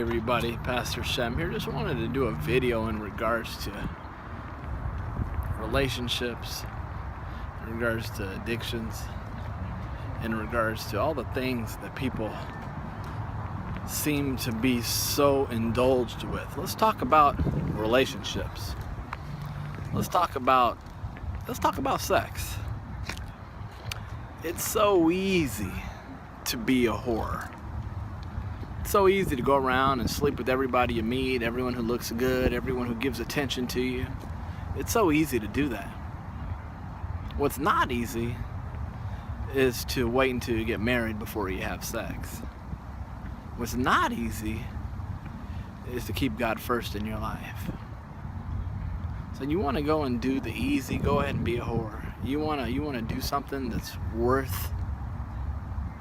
everybody, Pastor Shem here. Just wanted to do a video in regards to relationships, in regards to addictions, in regards to all the things that people seem to be so indulged with. Let's talk about relationships. Let's talk about sex. It's so easy to be a whore. It's so easy to go around and sleep with everybody you meet, everyone who looks good, everyone who gives attention to you. It's so easy to do that. What's not easy is to wait until you get married before you have sex. What's not easy is to keep God first in your life. So you want to go and do the easy, go ahead and be a whore. You want to do something that's worth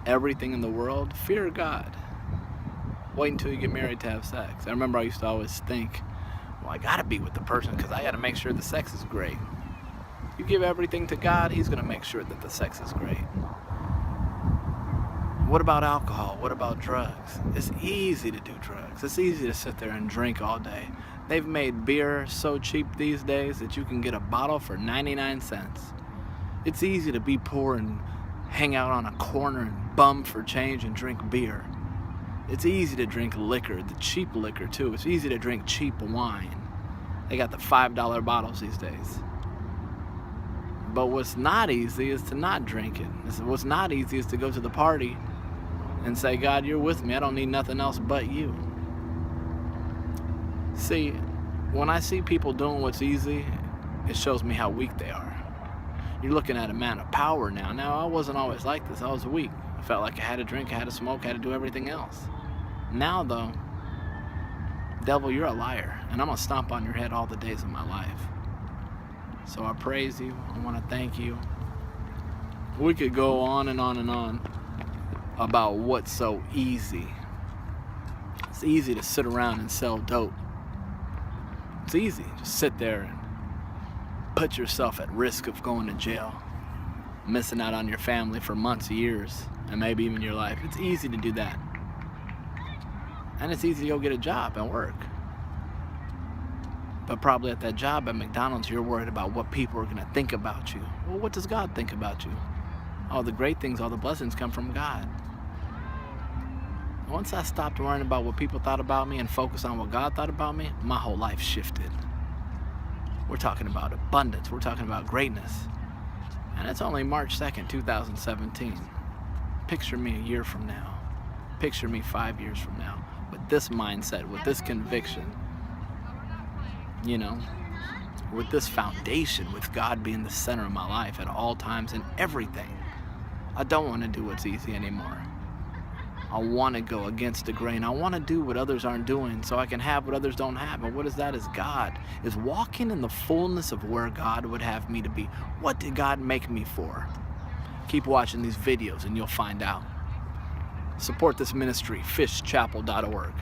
everything in the world, fear God. Wait until you get married to have sex. I remember I used to always think, well, I gotta be with the person because I gotta make sure the sex is great. You give everything to God, He's gonna make sure that the sex is great. What about alcohol? What about drugs? It's easy to do drugs. It's easy to sit there and drink all day. They've made beer so cheap these days that you can get a bottle for 99 cents. It's easy to be poor and hang out on a corner and bum for change and drink beer. It's easy to drink liquor, the cheap liquor too. It's easy to drink cheap wine. They got the $5 bottles these days. But what's not easy is to not drink it. What's not easy is to go to the party and say, God, you're with me. I don't need nothing else but you. See, when I see people doing what's easy, it shows me how weak they are. You're looking at a man of power now. Now, I wasn't always like this. I was weak. I felt like I had to drink, I had to smoke, I had to do everything else. Now, though, devil, you're a liar, and I'm going to stomp on your head all the days of my life. So I praise you. I want to thank you. We could go on and on and on about what's so easy. It's easy to sit around and sell dope. It's easy. Just sit there and put yourself at risk of going to jail, missing out on your family for months, years, and maybe even your life. It's easy to do that. And it's easy to go get a job and work. But probably at that job at McDonald's, you're worried about what people are going to think about you. Well, what does God think about you? All the great things, all the blessings come from God. Once I stopped worrying about what people thought about me and focused on what God thought about me, my whole life shifted. We're talking about abundance. We're talking about greatness. And it's only March 2nd, 2017. Picture me a year from now. Picture me 5 years from now. With this mindset, with this conviction, with this foundation, with God being the center of my life at all times and everything. I don't want to do what's easy anymore. I want to go against the grain. I want to do what others aren't doing so I can have what others don't have. And what is that? Is God. Is walking in the fullness of where God would have me to be. What did God make me for? Keep watching these videos and you'll find out. Support this ministry, fishchapel.org.